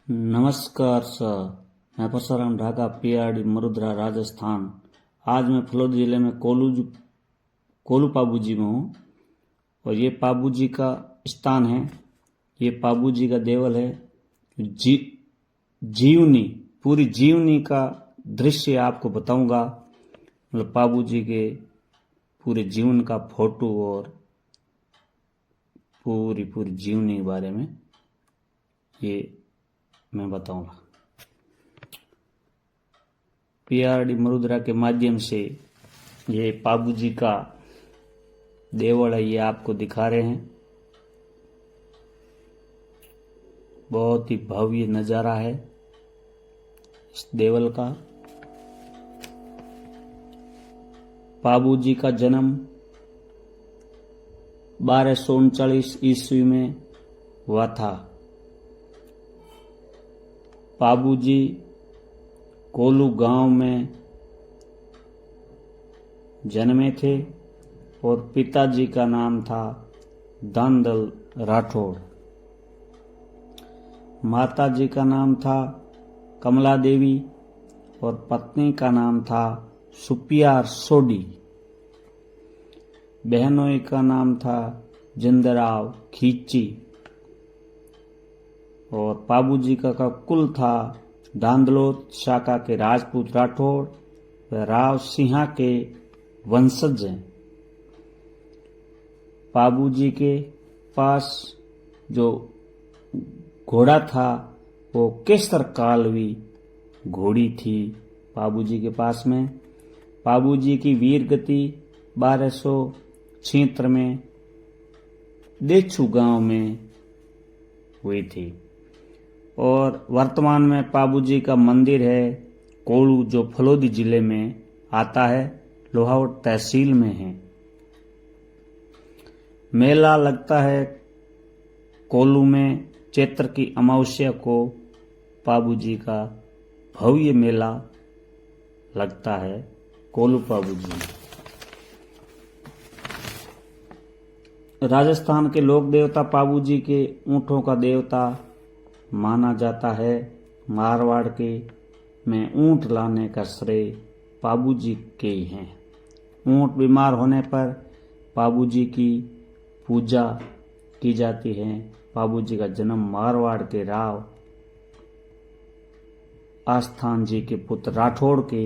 नमस्कार सर, मैं परशुराम ढाका पीआरडी मरुद्रा राजस्थान। आज मैं फलोद जिले में कोलू पाबूजी में हूँ और ये पाबूजी का स्थान है। ये पाबूजी का देवल है। जीवनी पूरी जीवनी का दृश्य आपको बताऊंगा, मतलब पाबूजी के पूरे जीवन का फोटो और पूरी जीवनी के बारे में ये मैं बताऊंगा। पीआरडी मरुद्रा के माध्यम से ये पाबूजी का देवल है, ये आपको दिखा रहे हैं। बहुत ही भव्य नजारा है इस देवल का। पाबूजी का जन्म 1239 ईस्वी में हुआ था। पाबूजी कोलू गांव में जन्मे थे और पिताजी का नाम था दांदल राठौड़। माताजी का नाम था कमला देवी और पत्नी का नाम था सुपियार सोडी। बहनों का नाम था जिंदराव खींची और पाबूजी का कुल था दांदलोत शाखा के राजपूत राठौड़ व राव सिंहा के वंशज हैं। पाबूजी के पास जो घोड़ा था वो केसर कालवी घोड़ी थी पाबूजी के पास में। पाबूजी की वीर गति 1276 में देछू गांव में हुई थी और वर्तमान में पाबूजी का मंदिर है कोलू, जो फलोदी जिले में आता है, लोहावट तहसील में है। मेला लगता है कोलू में चैत्र की अमावस्या को। पाबूजी का भव्य मेला लगता है कोलू पाबूजी में। राजस्थान के लोक देवता पाबूजी के ऊंटों का देवता माना जाता है। मारवाड़ के में ऊंट लाने का श्रेय पाबूजी के ही हैं। ऊंट बीमार होने पर पाबूजी की पूजा की जाती है। पाबूजी का जन्म मारवाड़ के राव आस्थान जी के पुत्र राठौड़ के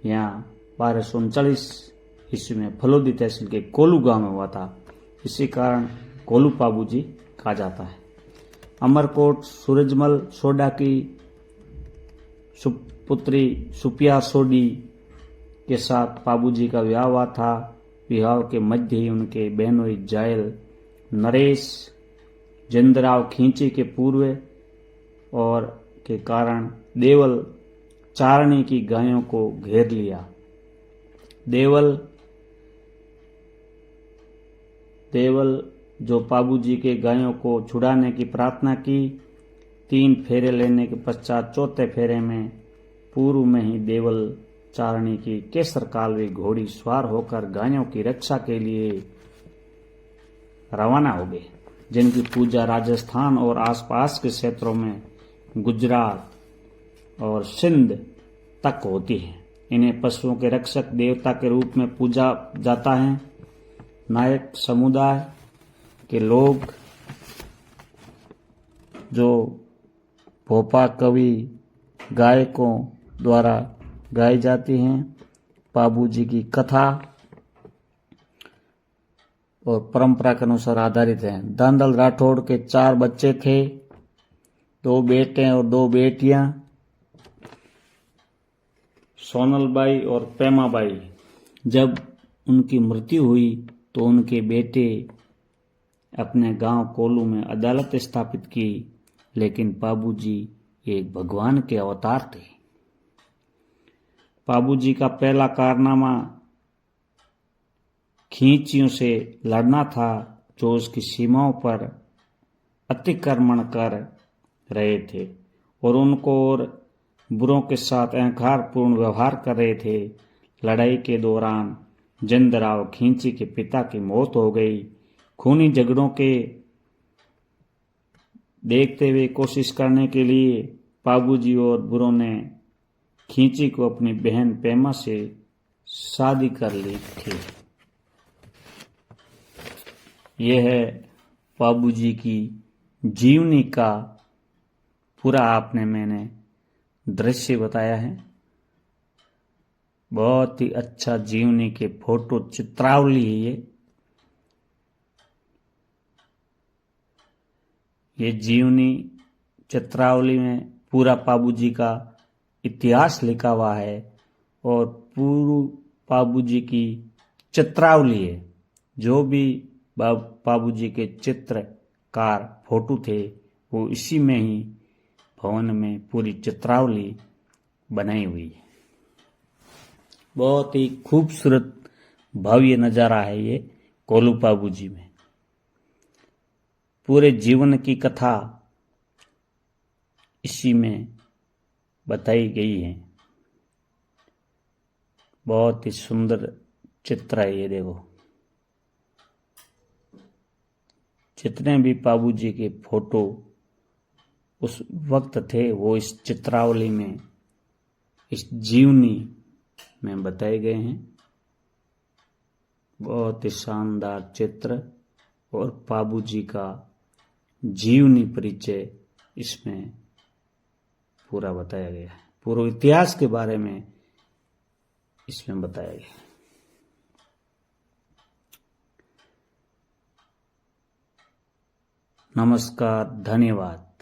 यहाँ 1239 ईस्वी में फलोदी तहसील के कोलू गांव में हुआ था। इसी कारण कोलू पाबूजी कहा जाता है। अमरकोट सूरजमल सोडा की पुत्री सुपिया सोडी के साथ पाबूजी का विवाह हुआ था। विवाह के मध्य ही उनके बहनोई जायल नरेश जिंदराव खींची के पूर्व और के कारण देवल चारणी की गायों को घेर लिया। देवल जो पाबूजी के गायों को छुड़ाने की प्रार्थना की। 3 फेरे लेने के पश्चात चौथे फेरे में पूर्व में ही देवल चारणी की केसर कालवी घोड़ी सवार होकर गायों की रक्षा के लिए रवाना हो गए, जिनकी पूजा राजस्थान और आसपास के क्षेत्रों में गुजरात और सिंध तक होती है। इन्हें पशुओं के रक्षक देवता के रूप में पूजा जाता है। नायक समुदाय के लोग जो भोपा कवि गायकों द्वारा गाई जाती हैं, पाबूजी की कथा और परंपरा के अनुसार आधारित हैं। दांदल राठौड़ के 4 बच्चे थे, 2 बेटे और 2 बेटियां, सोनलबाई और पेमाबाई। जब उनकी मृत्यु हुई तो उनके बेटे अपने गांव कोलू में अदालत स्थापित की, लेकिन पाबूजी एक भगवान के अवतार थे। पाबूजी का पहला कारनामा खींचियों से लड़ना था, जो उसकी सीमाओं पर अतिक्रमण कर रहे थे और उनको और बुरों के साथ अहंकारपूर्ण व्यवहार कर रहे थे। लड़ाई के दौरान जिंदराव खींची के पिता की मौत हो गई। खूनी झगड़ों के देखते हुए कोशिश करने के लिए पाबूजी और बुरों ने खींची को अपनी बहन पेमा से शादी कर ली थी। यह है पाबूजी की जीवनी का पूरा आपने मैंने दृश्य बताया है। बहुत ही अच्छा जीवनी के फोटो चित्रावली है ये जीवनी चित्रावली में पूरा पाबूजी का इतिहास लिखा हुआ है और पूरी पाबूजी की चित्रावली है। जो भी पाबूजी के चित्रकार फोटो थे वो इसी में ही भवन में पूरी चित्रावली बनाई हुई है। बहुत ही खूबसूरत भव्य नज़ारा है ये कोल्लू पाबूजी में। पूरे जीवन की कथा इसी में बताई गई है। बहुत ही सुंदर चित्र है ये। देखो जितने भी पाबूजी के फोटो उस वक्त थे वो इस चित्रावली में, इस जीवनी में बताए गए हैं। बहुत ही शानदार चित्र और पाबूजी का जीवनी परिचय इसमें पूरा बताया गया है। पूरे इतिहास के बारे में इसमें बताया गया है। नमस्कार, धन्यवाद।